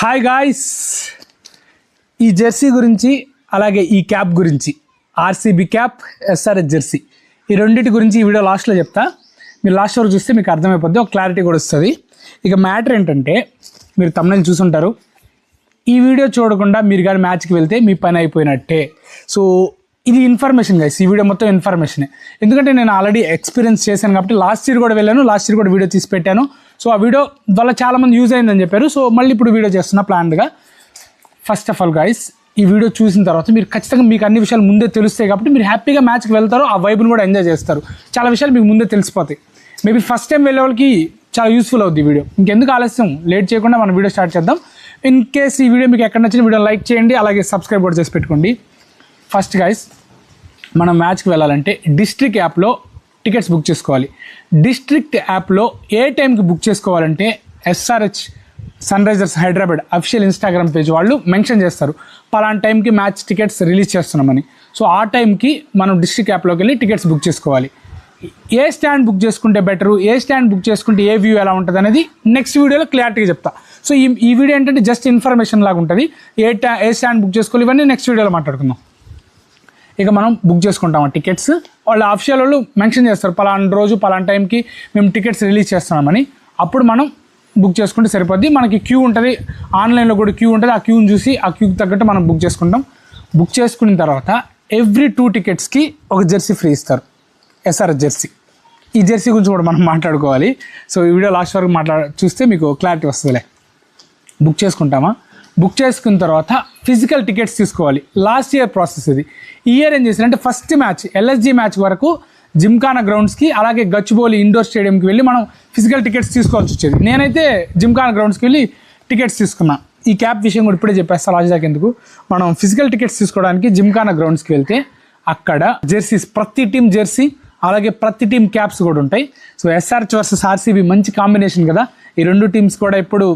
Hi guys, ఈ Jersey గురించి అలాగే ఈ క్యాప్ గురించి, ఆర్సీబీ క్యాప్, ఎస్ఆర్హెచ్ జెర్సీ, ఈ రెండింటి గురించి ఈ వీడియో లాస్ట్లో చెప్తా. మీరు లాస్ట్ వరకు చూస్తే మీకు అర్థమైపోద్ది, ఒక క్లారిటీ కూడా వస్తుంది. ఇక మ్యాటర్ ఏంటంటే, మీరు తమ్ముని చూసుంటారు, ఈ వీడియో చూడకుండా మీరు కానీ మ్యాచ్కి వెళ్తే మీ పని అయిపోయినట్టే. సో ఇది ఇన్ఫర్మేషన్ గైస్, ఈ వీడియో మొత్తం ఇన్ఫర్మేషనే. ఎందుకంటే నేను ఆల్రెడీ ఎక్స్పీరియన్స్ చేశాను కాబట్టి లాస్ట్ ఇయర్ కూడా వెళ్ళాను, లాస్ట్ ఇయర్ కూడా వీడియో తీసి పెట్టాను. సో ఆ వీడియో వల్ల చాలామంది యూజ్ అయిందని చెప్పారు. సో మళ్ళీ ఇప్పుడు వీడియో చేస్తున్నా ప్లాన్డ్గా. ఫస్ట్ ఆఫ్ ఆల్ గైస్, ఈ వీడియో చూసిన తర్వాత మీరు ఖచ్చితంగా మీకు అన్ని విషయాలు ముందే తెలుస్తాయి కాబట్టి మీరు హ్యాపీగా మ్యాచ్కి వెళ్తారు, ఆ వైబ్ని కూడా ఎంజాయ్ చేస్తారు. చాలా విషయాలు మీకు ముందే తెలిసిపోతాయి. మేబీ ఫస్ట్ టైం వెళ్ళే వాళ్ళకి చాలా యూస్ఫుల్ అవుద్ది ఈ వీడియో. ఇంకెందుకు ఆలస్యం, లేట్ చేయకుండా మనం వీడియో స్టార్ట్ చేద్దాం. ఇన్ కేస్ ఈ వీడియో మీకు ఎక్కడ నచ్చిన వీడియో లైక్ చేయండి, అలాగే సబ్స్క్రైబ్ కూడా చేసి పెట్టుకోండి. ఫస్ట్ గైస్, మనం మ్యాచ్కి వెళ్ళాలంటే డిస్ట్రిక్ట్ యాప్లో టికెట్స్ బుక్ చేసుకోవాలి. డిస్ట్రిక్ట్ యాప్లో ఏ టైంకి బుక్ చేసుకోవాలంటే SRH Sunrisers Hyderabad official Instagram page వాళ్ళు మెన్షన్ చేస్తారు, పలానా టైంకి మ్యాచ్ టికెట్స్ రిలీజ్ చేస్తున్నామని. సో ఆ టైంకి మనం డిస్ట్రిక్ట్ యాప్లోకి వెళ్ళి టికెట్స్ బుక్ చేసుకోవాలి. ఏ స్టాండ్ బుక్ చేసుకుంటే బెటరు, ఏ స్టాండ్ బుక్ చేసుకుంటే ఏ వ్యూ ఎలా ఉంటుంది అనేది నెక్స్ట్ వీడియోలో క్లారిటీగా చెప్తా. సో ఈ వీడియో ఏంటంటే జస్ట్ ఇన్ఫర్మేషన్ లాగా ఉంటుంది. ఏ స్టాండ్ బుక్ చేసుకోవాలి ఇవన్నీ నెక్స్ట్ వీడియోలో మాట్లాడుకుందాం. ఇక మనం బుక్ చేసుకుంటాం టికెట్స్. వాళ్ళు అఫీషియల్ వాళ్ళు మెన్షన్ చేస్తారు, పలానా రోజు పలానా టైంకి మేము టికెట్స్ రిలీజ్ చేస్తున్నామని. అప్పుడు మనం బుక్ చేసుకుంటే సరిపోద్ది. మనకి క్యూ ఉంటుంది, ఆన్లైన్లో కూడా క్యూ ఉంటుంది. ఆ క్యూని చూసి ఆ క్యూకి తగ్గట్టు మనం బుక్ చేసుకుంటాం. బుక్ చేసుకున్న తర్వాత ఎవ్రీ 2 టికెట్స్కి ఒక జెర్సీ ఫ్రీ ఇస్తారు, ఎస్ఆర్హెచ్ జెర్సీ. ఈ జెర్సీ గురించి కూడా మనం మాట్లాడుకోవాలి. సో ఈ వీడియో లాస్ట్ వరకు చూస్తే మీకు క్లారిటీ వస్తుందిలే. బుక్ చేసుకుంటామా, బుక్ చేసుకున్న తర్వాత ఫిజికల్ టికెట్స్ తీసుకోవాలి. లాస్ట్ ఇయర్ ప్రాసెస్ ఇది. ఈ ఇయర్ ఏం చేశారంటే ఫస్ట్ మ్యాచ్ ఎల్ఎస్జీ మ్యాచ్ వరకు జిమ్ఖానా గ్రౌండ్స్కి అలాగే గచ్చిబౌలి ఇండోర్ స్టేడియంకి వెళ్ళి మనం ఫిజికల్ టికెట్స్ తీసుకోవాల్సి వచ్చేది. నేనైతే జిమ్ఖానా గ్రౌండ్స్కి వెళ్ళి టికెట్స్ తీసుకున్నా. ఈ క్యాప్ విషయం కూడా ఇప్పుడే చెప్పేస్తా, లాస్ట్ ఎందుకు. మనం ఫిజికల్ టికెట్స్ తీసుకోవడానికి జిమ్ఖానా గ్రౌండ్స్కి వెళ్తే అక్కడ జెర్సీస్, ప్రతి టీం జెర్సీ అలాగే ప్రతి టీం క్యాప్స్ కూడా ఉంటాయి. సో ఎస్ఆర్హెచ్ వర్సెస్ ఆర్సీబీ మంచి కాంబినేషన్ కదా. ఈ రెండు టీమ్స్ కూడా ఇప్పుడు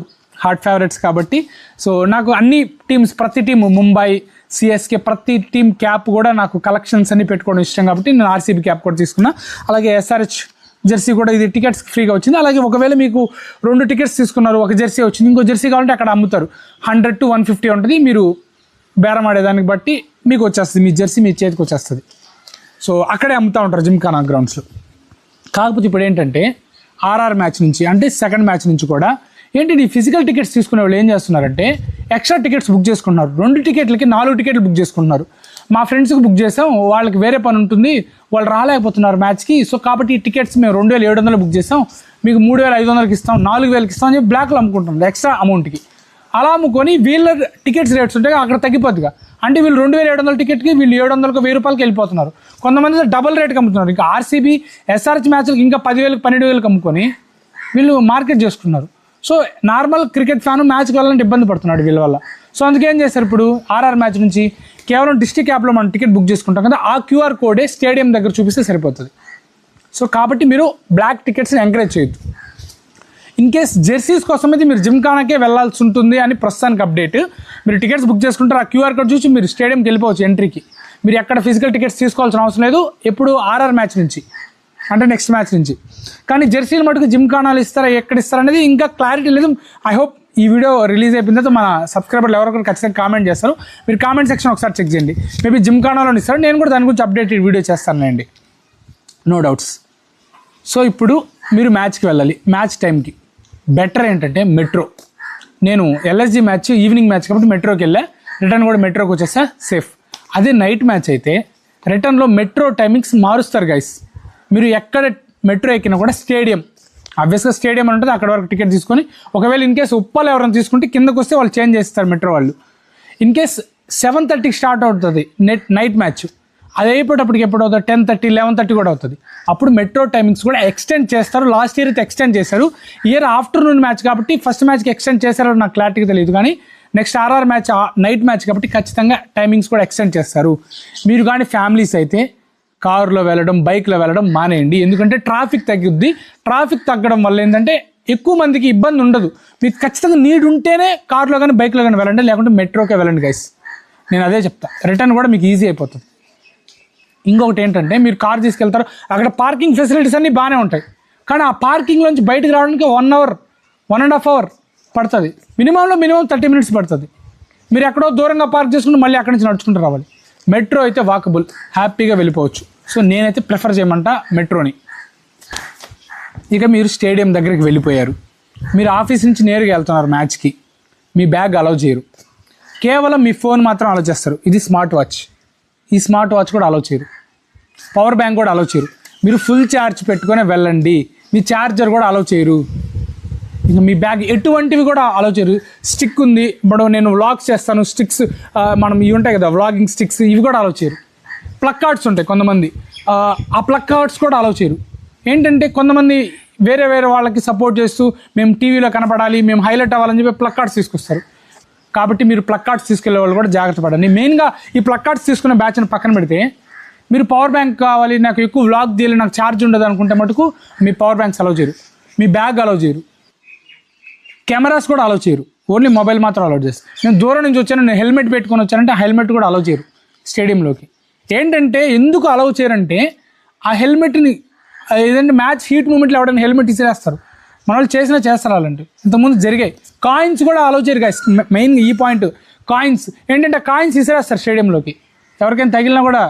హాట్ ఫేవరెట్స్ కాబట్టి సో నాకు అన్ని టీమ్స్, ప్రతి టీం, ముంబై, సిఎస్కే, ప్రతి టీం క్యాప్ కూడా నాకు కలెక్షన్స్ అన్ని పెట్టుకోవడం ఇష్టం కాబట్టి నేను ఆర్సీబీ క్యాప్ కూడా తీసుకున్నా. అలాగే ఎస్ఆర్హెచ్ జెర్సీ కూడా ఇది టికెట్స్ ఫ్రీగా వచ్చింది. అలాగే ఒకవేళ మీకు 2 టికెట్స్ తీసుకున్నారు, ఒక జెర్సీ వచ్చింది, ఇంకో జెర్సీ కావాలంటే అక్కడ అమ్ముతారు. 100 to 150 ఉంటుంది. మీరు బేరం ఆడేదానికి బట్టి మీకు వచ్చేస్తుంది, మీ జెర్సీ మీ చేతికి వచ్చేస్తుంది. సో అక్కడే అమ్ముతూ ఉంటారు జిమ్ఖానా గ్రౌండ్స్లో. కాకపోతే ఇప్పుడు ఏంటంటే ఆర్ఆర్ మ్యాచ్ నుంచి, అంటే సెకండ్ మ్యాచ్ నుంచి కూడా ఏంటి ఈ ఫిజికల్ టికెట్స్ తీసుకునే వాళ్ళు ఏం చేస్తున్నారంటే ఎక్స్ట్రా టికెట్స్ బుక్ చేసుకుంటున్నారు. 2 టికెట్లకి 4 టికెట్లు బుక్ చేసుకుంటున్నారు. మా ఫ్రెండ్స్కి బుక్ చేసాం, వాళ్ళకి వేరే పని ఉంటుంది, వాళ్ళు రాలేకపోతున్నారు మ్యాచ్కి. సో కాబట్టి ఈ టికెట్స్ మేము 2700 బుక్ చేసాం, మీకు 3500కి ఇస్తాం, 4000కి ఇస్తాం అని చెప్పి బ్లాక్లో అమ్ముకుంటున్నారు ఎక్స్ట్రా అమౌంట్కి. అలా అమ్ముకొని వీళ్ళ టికెట్స్ రేట్స్ ఉంటాయి అక్కడ తగ్గిపోద్దిగా. అంటే వీళ్ళు 2700 టికెట్కి వీళ్ళు 700కి 1000 రూపాయలకి వెళ్ళిపోతున్నారు. కొంతమంది డబల్ రేట్కి అమ్ముతున్నారు. ఇంకా ఆర్సీబీ ఎస్ఆర్హెచ్ మ్యాచ్లకి ఇంకా 10,000కి 12,000కి అమ్ముకొని వీళ్ళు మార్కెట్ చేసుకున్నారు. సో నార్మల్ క్రికెట్ ఫ్యాన్ మ్యాచ్కి వెళ్ళాలంటే ఇబ్బంది పడుతున్నాడు వీళ్ళ వల్ల. సో అందుకే ఏం చేస్తారు, ఇప్పుడు ఆర్ఆర్ మ్యాచ్ నుంచి కేవలం డిస్ట్రిక్ట్ యాప్లో మనం టికెట్ బుక్ చేసుకుంటాం కదా, ఆ క్యూఆర్ కోడే స్టేడియం దగ్గర చూపిస్తే సరిపోతుంది. సో కాబట్టి మీరు బ్లాక్ టికెట్స్ని ఎంకరేజ్ చేయొద్దు. ఇన్ కేస్ జెర్సీస్ కోసం అయితే మీరు జిమ్ఖానాకే వెళ్ళాల్సి ఉంటుంది అని ప్రస్తుతానికి అప్డేట్. మీరు టికెట్స్ బుక్ చేసుకుంటారు, ఆ క్యూఆర్ కోడ్ చూసి మీరు స్టేడియంకి వెళ్ళిపోవచ్చు ఎంట్రీకి. మీరు ఎక్కడ ఫిజికల్ టికెట్స్ తీసుకోవాల్సిన అవసరం లేదు. ఎప్పుడు ఆర్ఆర్ మ్యాచ్ నుంచి, అంటే నెక్స్ట్ మ్యాచ్ నుంచి. కానీ జెర్సీలు మటుకు జిమ్ఖానాలు ఇస్తారా, ఎక్కడ ఇస్తారా అనేది ఇంకా క్లారిటీ లేదు. ఐ హోప్ ఈ వీడియో రిలీజ్ అయిపోయిన తర్వాత మన సబ్స్క్రైబర్లు ఎవరొకరు ఖచ్చితంగా కామెంట్ చేస్తారు. మీరు కామెంట్ సెక్షన్ ఒకసారి చెక్ చేయండి, మేబీ జిమ్ఖానాలో ఇస్తారు. నేను కూడా దాని గురించి అప్డేటెడ్ వీడియో చేస్తానులేండి, నో డౌట్స్. సో ఇప్పుడు మీరు మ్యాచ్కి వెళ్ళాలి. మ్యాచ్ టైంకి బెటర్ ఏంటంటే మెట్రో. నేను ఎల్ఎస్జీ మ్యాచ్ ఈవినింగ్ మ్యాచ్ కాబట్టి మెట్రోకి వెళ్ళా, రిటర్న్ కూడా మెట్రోకి వచ్చేస్తా సేఫ్. అదే నైట్ మ్యాచ్ అయితే రిటర్న్లో మెట్రో టైమింగ్స్ మారుస్తారు గైస్. మీరు ఎక్కడ మెట్రో ఎక్కినా కూడా స్టేడియం, ఆబ్వియస్గా స్టేడియం అని ఉంటుంది, అక్కడ వరకు టికెట్ తీసుకొని, ఒకవేళ ఇన్ కేసు ఉప్పలు ఎవరైనా తీసుకుంటే కిందకు వస్తే వాళ్ళు చేంజ్ చేస్తారు మెట్రో వాళ్ళు. ఇన్ కేస్ 7:30కి స్టార్ట్ అవుతుంది నైట్ మ్యాచ్, అది అయిపోయేటప్పటికి ఎప్పుడు అవుతుంది 10:30, 11:30 కూడా అవుతుంది. అప్పుడు మెట్రో టైమింగ్స్ కూడా ఎక్స్టెండ్ చేస్తారు. లాస్ట్ ఇయర్ అయితే ఎక్స్టెండ్ చేశారు. ఇయర్ ఆఫ్టర్నూన్ మ్యాచ్ కాబట్టి ఫస్ట్ మ్యాచ్కి ఎక్స్టెండ్ చేశారో నాకు క్లారిటీగా తెలియదు, కానీ next RR match night match కాబట్టి ఖచ్చితంగా టైమింగ్స్ కూడా ఎక్స్టెండ్ చేస్తారు. మీరు కానీ ఫ్యామిలీస్ అయితే కారులో వెళ్ళడం, బైక్లో వెళ్ళడం మానేయండి. ఎందుకంటే ట్రాఫిక్ తగ్గుద్ది. ట్రాఫిక్ తగ్గడం వల్ల ఏంటంటే ఎక్కువ మందికి ఇబ్బంది ఉండదు. మీకు ఖచ్చితంగా నీడ్ ఉంటేనే కార్లో కానీ బైక్లో కానీ వెళ్ళండి, లేకుంటే మెట్రోకే వెళ్ళండి గైస్. నేను అదే చెప్తా, రిటర్న్ కూడా మీకు ఈజీ అయిపోతుంది. ఇంకొకటి ఏంటంటే మీరు కార్ తీసుకెళ్తారు, అక్కడ పార్కింగ్ ఫెసిలిటీస్ అన్నీ బాగానే ఉంటాయి, కానీ ఆ పార్కింగ్లోంచి బయటకు రావడానికి 1 hour, 1.5 hour పడుతుంది, మినిమం 30 మినిట్స్ పడుతుంది. మీరు ఎక్కడో దూరంగా పార్క్ చేసుకుంటే మళ్ళీ అక్కడి నుంచి నడుచుకుంటూ రావాలి. మెట్రో అయితే వాకబుల్, హ్యాపీగా వెళ్ళిపోవచ్చు. సో నేనైతే ప్రిఫర్ చేయమంట మెట్రోని. ఇక మీరు స్టేడియం దగ్గరికి వెళ్ళిపోయారు, మీరు ఆఫీస్ నుంచి నేరుగా వెళ్తున్నారు మ్యాచ్కి, మీ బ్యాగ్ అలౌ చేయరు, కేవలం మీ ఫోన్ మాత్రం అలౌ చేస్తారు. ఇది స్మార్ట్ వాచ్, ఈ స్మార్ట్ వాచ్ కూడా అలౌ చేయరు, పవర్ బ్యాంక్ కూడా అలౌ చేయరు. మీరు ఫుల్ ఛార్జ్ పెట్టుకొని వెళ్ళండి, మీ ఛార్జర్ కూడా అలౌ చేయరు. ఇంకా మీ బ్యాగ్ ఎటువంటివి కూడా అలౌ చేయరు. స్టిక్ ఉంది, ఇప్పుడు నేను వ్లాగ్స్ చేస్తాను, స్టిక్స్ మనం ఇవి ఉంటాయి కదా వ్లాగింగ్ స్టిక్స్, ఇవి కూడా అలౌ చేయరు. ప్లగ్ కార్డ్స్ ఉంటాయి కొంతమంది, ఆ ప్లగ్ కార్డ్స్ కూడా అలౌ చేయరు. ఏంటంటే కొంతమంది వేరే వాళ్ళకి సపోర్ట్ చేస్తూ మేము టీవీలో కనపడాలి, మేము హైలైట్ అవ్వాలని చెప్పి ప్లగ్ కార్డ్స్ తీసుకొస్తారు. కాబట్టి మీరు ప్లగ్ కార్డ్స్ తీసుకెళ్లే వాళ్ళు కూడా జాగ్రత్త పడండి. మెయిన్గా ఈ ప్లగ్ కార్డ్స్ తీసుకున్న బ్యాచ్ని పక్కన పెడితే, మీరు పవర్ బ్యాంక్ కావాలి, నాకు ఎక్కువ వ్లాగ్ తీయాలి, నాకు ఛార్జ్ ఉండదు అనుకుంటే మటుకు మీ పవర్ బ్యాంక్స్ అలౌ చేయరు, మీ బ్యాగ్ అలౌ చేయరు, కెమెరాస్ కూడా అలౌ చేయరు, ఓన్లీ మొబైల్ మాత్రం అలౌ చేస్తారు. నేను దూరం నుంచి వచ్చాను, నేను హెల్మెట్ పెట్టుకొని వచ్చానంటే ఆ హెల్మెట్ కూడా అలౌ చేయరు స్టేడియంలోకి. ఏంటంటే ఎందుకు అలౌ చేయరంటే, ఆ హెల్మెట్ని ఏదంటే మ్యాచ్ హీట్ మూమెంట్లో ఎవడైనా హెల్మెట్ ఇసిరేస్తారు, మన వాళ్ళు చేస్తారు అలాంటి. ఇంతకుముందు జరిగాయి. కాయిన్స్ కూడా అలౌ చేయరు గైస్, మెయిన్ ఈ పాయింట్. కాయిన్స్ ఏంటంటే కాయిన్స్ ఇసిరేస్తారు స్టేడియంలోకి, ఎవరికైనా తగిలినా కూడా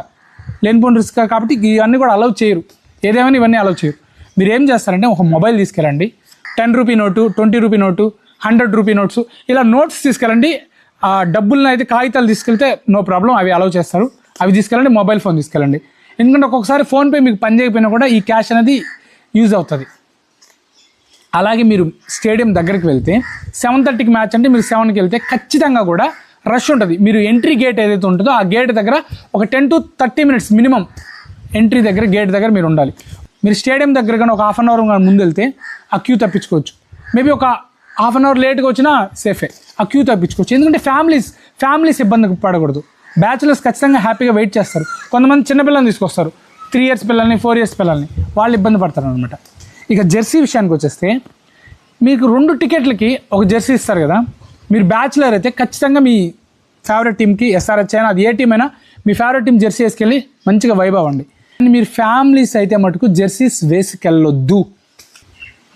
లేనిపోయిన రిస్క్, కాబట్టి ఇవన్నీ కూడా అలౌ చేయరు. ఏదేమైనా ఇవన్నీ అలౌ చేయరు. మీరు ఏం చేస్తారంటే ఒక మొబైల్ తీసుకెళ్ళండి, 10 rupee note, 20 rupee note, 100 rupee notes, ఇలా నోట్స్ తీసుకెళ్ళండి. ఆ డబ్బులను అయితే కాగితాలు తీసుకెళ్తే నో ప్రాబ్లం, అవి అలౌ చేస్తారు, అవి తీసుకెళ్ళండి. మొబైల్ ఫోన్ తీసుకెళ్ళండి, ఎందుకంటే ఒక్కొక్కసారి ఫోన్పే మీకు పని చేయకపోయినా కూడా ఈ క్యాష్ అనేది యూజ్ అవుతుంది. అలాగే మీరు స్టేడియం దగ్గరికి వెళ్తే 7:30కి మ్యాచ్ అంటే మీరు 7కి వెళ్తే ఖచ్చితంగా కూడా రష్ ఉంటుంది. మీరు ఎంట్రీ గేట్ ఏదైతే ఉంటుందో ఆ గేట్ దగ్గర ఒక 10 to 30 మినిట్స్ మినిమం ఎంట్రీ దగ్గర, గేట్ దగ్గర మీరు ఉండాలి. మీరు స్టేడియం దగ్గర కానీ ఒక 1/2 అవర్ ముందు వెళ్తే ఆ క్యూ తప్పించుకోవచ్చు. మేబీ ఒక 1/2 అవర్ లేట్గా వచ్చినా సేఫే, ఆ క్యూ తప్పించుకోవచ్చు. ఎందుకంటే ఫ్యామిలీస్ ఇబ్బంది పడకూడదు. బ్యాచులర్స్ ఖచ్చితంగా హ్యాపీగా వెయిట్ చేస్తారు. కొంతమంది చిన్నపిల్లల్ని తీసుకొస్తారు, 3 years పిల్లల్ని, 4 years పిల్లల్ని, వాళ్ళు ఇబ్బంది పడతారు అనమాట. ఇక జెర్సీ విషయానికి వచ్చేస్తే, మీకు 2 టికెట్లకి ఒక జెర్సీ ఇస్తారు కదా. మీరు బ్యాచులర్ అయితే ఖచ్చితంగా మీ ఫేవరెట్ టీమ్కి, ఎస్ఆర్హెచ్ అయినా అది ఏ టీం అయినా, మీ ఫేవరెట్ టీం జెర్సీ వేసుకెళ్ళి మంచిగా వైబ్ అవ్వండి. మీరు ఫ్యామిలీస్ అయితే మటుకు జెర్సీస్ వేసుకెళ్ళొద్దు.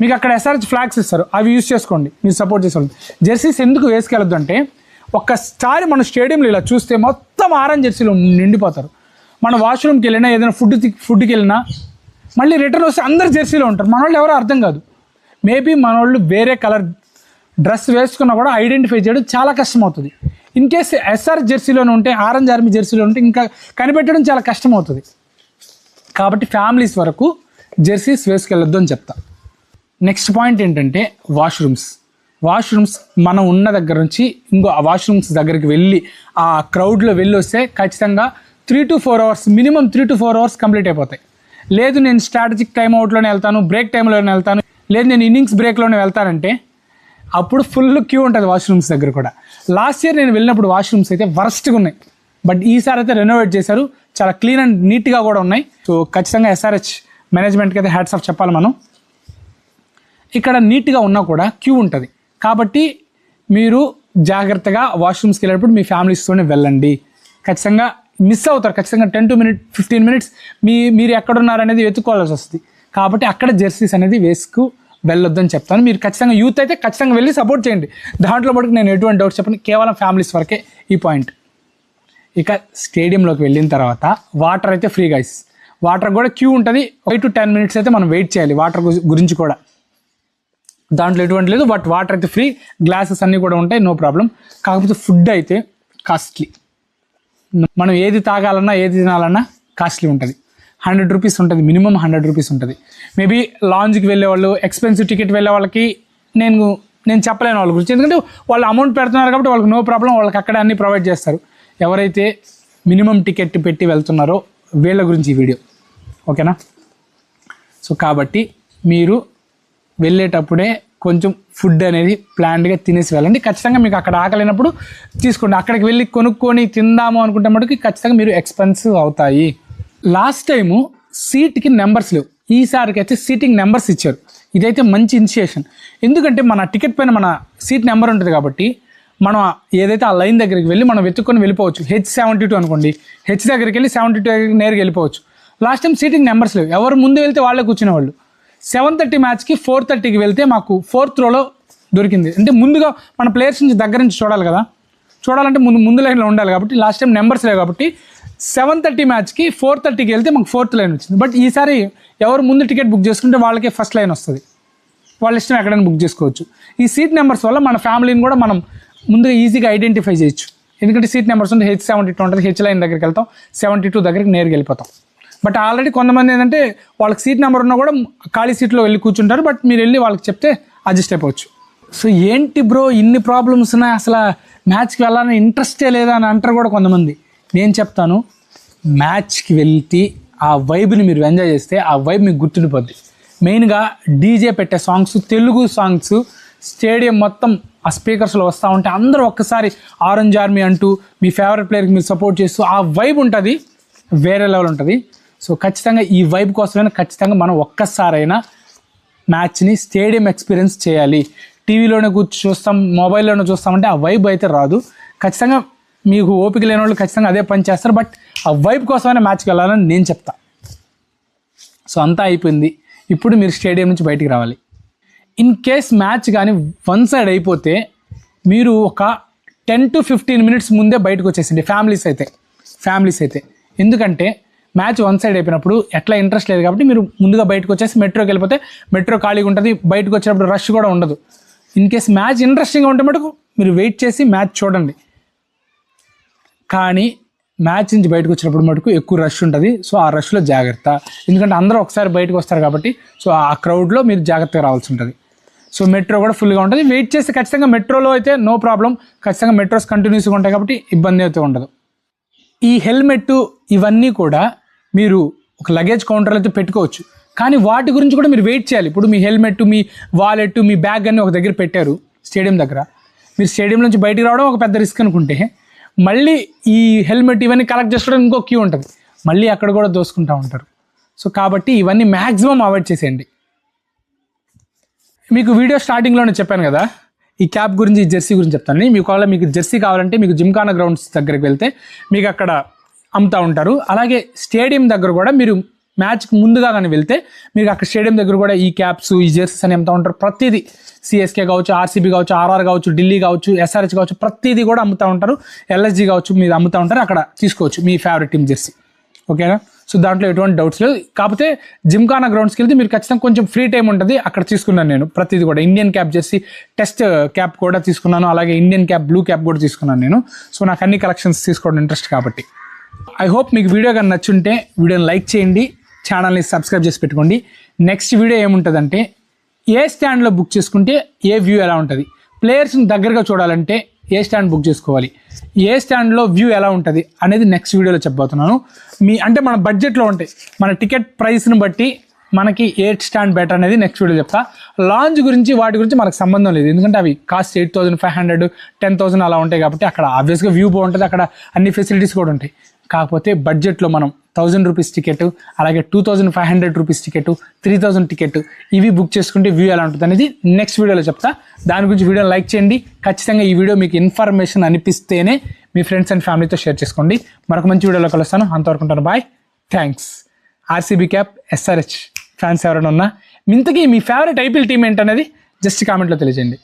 మీకు అక్కడ ఎస్ఆర్హెచ్ ఫ్లాగ్స్ ఇస్తారు, అవి యూజ్ చేసుకోండి, మీరు సపోర్ట్ చేసుకోండి. జెర్సీస్ ఎందుకు వేసుకెళ్ళొద్దు అంటే, ఒక్కసారి మన స్టేడియంలో ఇలా చూస్తే మొత్తం ఆరెంజ్ జెర్సీలో నిండిపోతారు. మన వాష్రూమ్కి వెళ్ళినా, ఏదైనా ఫుడ్కి వెళ్ళినా, మళ్ళీ రిటర్న్ వస్తే అందరు జెర్సీలో ఉంటారు. మన వాళ్ళు ఎవరో అర్థం కాదు. మేబీ మన వాళ్ళు వేరే కలర్ డ్రెస్ వేసుకున్నా కూడా ఐడెంటిఫై చేయడం చాలా కష్టం అవుతుంది. ఇన్ కేస్ ఎస్ఆర్ జెర్సీలోనే ఉంటే, ఆరెంజ్ ఆర్మీ జెర్సీలో ఉంటే ఇంకా కనిపెట్టడం చాలా కష్టం అవుతుంది. కాబట్టి ఫ్యామిలీస్ వరకు జెర్సీస్ వేసుకెళ్ళొద్దు అని చెప్తా. నెక్స్ట్ పాయింట్ ఏంటంటే వాష్రూమ్స్ మనం ఉన్న దగ్గర నుంచి ఇంకో వాష్రూమ్స్ దగ్గరికి వెళ్ళి ఆ క్రౌడ్లో వెళ్ళి వస్తే ఖచ్చితంగా 3 to 4 hours, minimum 3 to 4 hours complete అయిపోతాయి. లేదు నేను స్ట్రాటజిక్ టైమ్ అవుట్లోనే వెళ్తాను, బ్రేక్ టైంలోనే వెళ్తాను, లేదు నేను ఇన్నింగ్స్ బ్రేక్లోనే వెళ్తానంటే అప్పుడు ఫుల్ క్యూ ఉంటుంది వాష్రూమ్స్ దగ్గర కూడా. లాస్ట్ ఇయర్ నేను వెళ్ళినప్పుడు వాష్రూమ్స్ అయితే వరస్ట్గా ఉన్నాయి, బట్ ఈసారి అయితే రెనోవేట్ చేశారు, చాలా క్లీన్ అండ్ నీట్గా కూడా ఉన్నాయి. సో ఖచ్చితంగా ఎస్ఆర్హెచ్ మేనేజ్మెంట్కి అయితే హ్యాట్స్ ఆఫ్ చెప్పాలి మనం. ఇక్కడ నీట్గా ఉన్నా కూడా క్యూ ఉంటుంది, కాబట్టి మీరు జాగ్రత్తగా వాష్రూమ్స్కి వెళ్ళేటప్పుడు మీ ఫ్యామిలీస్తోనే వెళ్ళండి. ఖచ్చితంగా మిస్ అవుతారు, ఖచ్చితంగా 10 to 15 minutes మీరు ఎక్కడున్నారనేది వెతుక్కోవాల్సి వస్తుంది. కాబట్టి అక్కడ జెర్సీస్ అనేది వేసుకు వెళ్ళొద్దని చెప్తాను. మీరు ఖచ్చితంగా యూత్ అయితే ఖచ్చితంగా వెళ్ళి సపోర్ట్ చేయండి. దాంట్లో మటుకు నేను ఎటువంటి డౌట్స్ చెప్పను, కేవలం ఫ్యామిలీస్ వరకే ఈ పాయింట్. ఇక స్టేడియంలోకి వెళ్ళిన తర్వాత వాటర్ అయితే ఫ్రీ గైస్, వాటర్ కూడా క్యూ ఉంటుంది. 5 to 10 minutes అయితే మనం వెయిట్ చేయాలి వాటర్ గురించి కూడా. దాంట్లో ఎటువంటి లేదు, బట్ వాటర్ అయితే ఫ్రీ, గ్లాసెస్ అన్నీ కూడా ఉంటాయి, నో ప్రాబ్లం. కాకపోతే ఫుడ్ అయితే కాస్ట్లీ. మనం ఏది తాగాలన్నా ఏది తినాలన్నా కాస్ట్లీ ఉంటుంది. 100 rupees ఉంటుంది, మినిమం 100 rupees ఉంటుంది. మేబీ లాంజ్కి వెళ్ళే వాళ్ళు, ఎక్స్పెన్సివ్ టికెట్ వెళ్ళే వాళ్ళకి నేను చెప్పలేను వాళ్ళ గురించి, ఎందుకంటే వాళ్ళు అమౌంట్ పెడుతున్నారు కాబట్టి వాళ్ళకి నో ప్రాబ్లం, వాళ్ళకి అక్కడ అన్నీ ప్రొవైడ్ చేస్తారు. ఎవరైతే మినిమం టికెట్ పెట్టి వెళ్తున్నారో వీళ్ళ గురించి ఈ వీడియో, ఓకేనా? సో కాబట్టి మీరు వెళ్ళేటప్పుడే కొంచెం ఫుడ్ అనేది ప్లాన్డ్గా తినేసి వెళ్ళండి. ఖచ్చితంగా మీకు అక్కడ ఆకలినప్పుడు తీసుకోండి. అక్కడికి వెళ్ళి కొనుక్కొని తిందాము అనుకుంటే మటుకు ఖచ్చితంగా మీరు ఎక్స్పెన్సివ్ అవుతాయి. లాస్ట్ టైము సీట్కి నెంబర్స్ లేవు, ఈసారికి అయితే సీటింగ్ నెంబర్స్ ఇచ్చారు. ఇదైతే మంచి ఇనిషియేషన్, ఎందుకంటే మన టికెట్ పైన మన సీట్ నెంబర్ ఉంటుంది కాబట్టి మనం ఏదైతే ఆ లైన్ దగ్గరికి వెళ్ళి మనం వెతుక్కొని వెళ్ళిపోవచ్చు. H72 అనుకోండి, హెచ్ దగ్గరికి వెళ్ళి 72 దగ్గరికి నేరుగా వెళ్ళిపోవచ్చు. లాస్ట్ టైం సీటింగ్ నెంబర్స్ లేవు, ఎవరు ముందు వెళ్తే వాళ్ళే కూర్చునేవాళ్ళు. 7:30 మ్యాచ్కి 4:30కి వెళ్తే మాకు 4th rowలో దొరికింది. అంటే ముందుగా మన ప్లేయర్స్ నుంచి దగ్గర నుంచి చూడాలి కదా, చూడాలంటే ముందు లైన్లో ఉండాలి. కాబట్టి లాస్ట్ టైం నెంబర్స్ లేవు కాబట్టి 7:30 మ్యాచ్కి 4:30కి వెళ్తే మాకు 4th లైన్ వచ్చింది. బట్ ఈసారి ఎవరు ముందు టికెట్ బుక్ చేసుకుంటే వాళ్ళకే ఫస్ట్ లైన్ వస్తుంది, వాళ్ళ ఇష్టం ఎక్కడైనా బుక్ చేసుకోవచ్చు. ఈ సీట్ నెంబర్స్ వల్ల మన ఫ్యామిలీని కూడా మనం ముందుగా ఈజీగా ఐడెంటిఫై చేయొచ్చు. ఎందుకంటే సీట్ నెంబర్స్ ఉంటే H72 ఉంటుంది, H లైన్ దగ్గరికి వెళ్తాం, 72 దగ్గరికి నేరుగా వెళ్ళిపోతాం. బట్ ఆల్రెడీ కొంతమంది ఏంటంటే వాళ్ళకి సీట్ నెంబర్ ఉన్నా కూడా ఖాళీ సీట్లో వెళ్ళి కూర్చుంటారు. బట్ మీరు వెళ్ళి వాళ్ళకి చెప్తే అడ్జస్ట్ అయిపోవచ్చు. సో ఏంటి బ్రో ఇన్ని ప్రాబ్లమ్స్ ఉన్నాయి, అసలు మ్యాచ్కి వెళ్ళాలని ఇంట్రెస్టే లేదా అని అంటారు కూడా కొంతమంది. నేను చెప్తాను, మ్యాచ్కి వెళ్తే ఆ వైబ్ని మీరు ఎంజాయ్ చేస్తే ఆ వైబ్ మీకు గుర్తుండిపోద్ది. మెయిన్గా డీజే పెట్టే సాంగ్స్, తెలుగు సాంగ్స్, స్టేడియం మొత్తం ఆ స్పీకర్స్లో వస్తూ ఉంటే అందరూ ఒక్కసారి ఆరెంజ్ ఆర్మీ అంటూ మీ ఫేవరెట్ ప్లేయర్కి మీరు సపోర్ట్ చేస్తూ ఆ వైబ్ ఉంటుంది, వేరే లెవెల్ ఉంటుంది. సో ఖచ్చితంగా ఈ వైబ్ కోసమైనా ఖచ్చితంగా మనం ఒక్కసారైనా మ్యాచ్ని స్టేడియం ఎక్స్పీరియన్స్ చేయాలి. టీవీలోనే కూర్చొని చూస్తాం, మొబైల్లోనే చూస్తామంటే ఆ వైబ్ అయితే రాదు. ఖచ్చితంగా మీకు ఓపిక లేని వాళ్ళు ఖచ్చితంగా అదే పని చేస్తారు. బట్ ఆ వైబ్ కోసమైనా మ్యాచ్కి వెళ్ళాలని నేను చెప్తా. సో అంతా అయిపోయింది, ఇప్పుడు మీరు స్టేడియం నుంచి బయటికి రావాలి. ఇన్ కేస్ మ్యాచ్ కానీ వన్ సైడ్ అయిపోతే మీరు ఒక 10 to 15 minutes ముందే బయటకు వచ్చేసింది ఫ్యామిలీస్ అయితే. ఎందుకంటే మ్యాచ్ వన్ సైడ్ అయిపోయినప్పుడు ఎట్లా ఇంట్రెస్ట్ లేదు కాబట్టి మీరు ముందుగా బయటకు వచ్చేసి మెట్రోకి వెళ్ళిపోతే మెట్రో ఖాళీగా ఉంటుంది, బయటకు వచ్చేటప్పుడు రష్ కూడా ఉండదు. ఇన్ కేస్ మ్యాచ్ ఇంట్రెస్టింగ్గా ఉంటే మటుకు మీరు వెయిట్ చేసి మ్యాచ్ చూడండి. కానీ మ్యాచ్ నుంచి బయటకు వచ్చినప్పుడు మటుకు ఎక్కువ రష్ ఉంటుంది. సో ఆ రష్లో జాగ్రత్త, ఎందుకంటే అందరూ ఒకసారి బయటకు వస్తారు కాబట్టి. సో ఆ క్రౌడ్లో మీరు జాగ్రత్తగా రావాల్సి ఉంటుంది. సో మెట్రో కూడా ఫుల్గా ఉంటుంది, వెయిట్ చేస్తే ఖచ్చితంగా మెట్రోలో అయితే నో ప్రాబ్లం, ఖచ్చితంగా మెట్రోస్ కంటిన్యూస్గా ఉంటాయి కాబట్టి ఇబ్బంది అయితే ఉండదు. ఈ హెల్మెట్ ఇవన్నీ కూడా మీరు ఒక లగేజ్ కౌంటర్లో అయితే పెట్టుకోవచ్చు, కానీ వాటి గురించి కూడా మీరు వెయిట్ చేయాలి. ఇప్పుడు మీ హెల్మెట్, మీ వాలెట్, మీ బ్యాగ్ అన్నీ ఒక దగ్గర పెట్టారు స్టేడియం దగ్గర, మీరు స్టేడియం నుంచి బయటికి రావడం ఒక పెద్ద రిస్క్ అనుకుంటే మళ్ళీ ఈ హెల్మెట్ ఇవన్నీ కలెక్ట్ చేసుకోవడానికి ఇంకో క్యూ ఉంటుంది, మళ్ళీ అక్కడ కూడా దోసుకుంటూ ఉంటారు. సో కాబట్టి ఇవన్నీ మ్యాక్సిమం అవాయిడ్ చేసేయండి. మీకు వీడియో స్టార్టింగ్లోనే చెప్పాను కదా ఈ క్యాప్ గురించి, ఈ జెర్సీ గురించి చెప్తాను. మీకు జెర్సీ కావాలంటే మీకు జిమ్ఖానా గ్రౌండ్స్ దగ్గరికి వెళ్తే మీకు అక్కడ అమ్ముతూ ఉంటారు. అలాగే స్టేడియం దగ్గర కూడా మీరు మ్యాచ్కి ముందుగా కానీ వెళ్తే మీకు అక్కడ స్టేడియం దగ్గర కూడా ఈ క్యాప్స్, ఈ జెర్సీస్ అని అమ్ముతూ ఉంటారు. ప్రతిదీ సిఎస్కే కావచ్చు, ఆర్సీబీ కావచ్చు, ఆర్ఆర్ కావచ్చు, ఢిల్లీ కావచ్చు, ఎస్ఆర్హెచ్ కావచ్చు, ప్రతిదీ కూడా అమ్ముతూ ఉంటారు. ఎల్ఎస్జీ కావచ్చు, మీరు అమ్ముతూ ఉంటారు. అక్కడ తీసుకోవచ్చు మీ ఫేవరెట్ టీమ్ జెర్సీ. ఓకేనా? సో దాంట్లో ఎటువంటి డౌట్స్ లేదు. కాకపోతే జిమ్ఖానా గ్రౌండ్స్కి వెళ్తే మీరు ఖచ్చితంగా కొంచెం ఫ్రీ టైం ఉంటుంది, అక్కడ తీసుకున్నాను నేను ప్రతిదీ కూడా. Indian cap Jersey, test cap కూడా తీసుకున్నాను, అలాగే ఇండియన్ క్యాప్, బ్లూ క్యాప్ కూడా తీసుకున్నాను నేను. సో నాకు అన్ని కలెక్షన్స్ తీసుకోవడం ఇంట్రెస్ట్ కాబట్టి. ఐ హోప్ మీకు వీడియో కానీ నచ్చుంటే వీడియోని లైక్ చేయండి, ఛానల్ని సబ్స్క్రైబ్ చేసి పెట్టుకోండి. నెక్స్ట్ వీడియో ఏముంటుందంటే ఏ స్టాండ్లో బుక్ చేసుకుంటే ఏ వ్యూ ఎలా ఉంటుంది, ప్లేయర్స్ని దగ్గరగా చూడాలంటే ఏ స్టాండ్ బుక్ చేసుకోవాలి, ఏ స్టాండ్లో వ్యూ ఎలా ఉంటుంది అనేది నెక్స్ట్ వీడియోలో చెప్పబోతున్నాను. అంటే మన బడ్జెట్లో ఉంటాయి, మన టికెట్ ప్రైస్ని బట్టి మనకి ఏ స్టాండ్ బెటర్ అనేది నెక్స్ట్ వీడియో చెప్తా. లాంజ్ గురించి వాటి గురించి మనకు సంబంధం లేదు, ఎందుకంటే అవి కాస్ట్ 8,500, 10,000 అలా ఉంటాయి కాబట్టి అక్కడ ఆబ్వియస్గా వ్యూ బాగుంటుంది, అక్కడ అన్ని ఫెసిలిటీస్ కూడా ఉంటాయి. కాకపోతే బడ్జెట్లో మనం 1,000 రూపీస్ టికెట్, అలాగే 2,500 రూపీస్ టికెట్, 3,000 టికెట్ ఇవి బుక్ చేసుకుంటే వ్యూ ఎలా ఉంటుంది అనేది నెక్స్ట్ వీడియోలో చెప్తా. దాని గురించి వీడియోని లైక్ చేయండి. ఖచ్చితంగా ఈ వీడియో మీకు ఇన్ఫర్మేషన్ అనిపిస్తేనే మీ ఫ్రెండ్స్ అండ్ ఫ్యామిలీతో షేర్ చేసుకోండి. మరొక మంచి వీడియోలో కలుస్తాను, అంతవరకు ఉంటాను. Bye, thanks. RCB cap, SRH fans ఎవరైనా ఉన్నా, ఇంతకీ మీ ఫేవరెట్ ఐపీఎల్ టీం ఏంటనేది జస్ట్ కామెంట్లో తెలియజేయండి.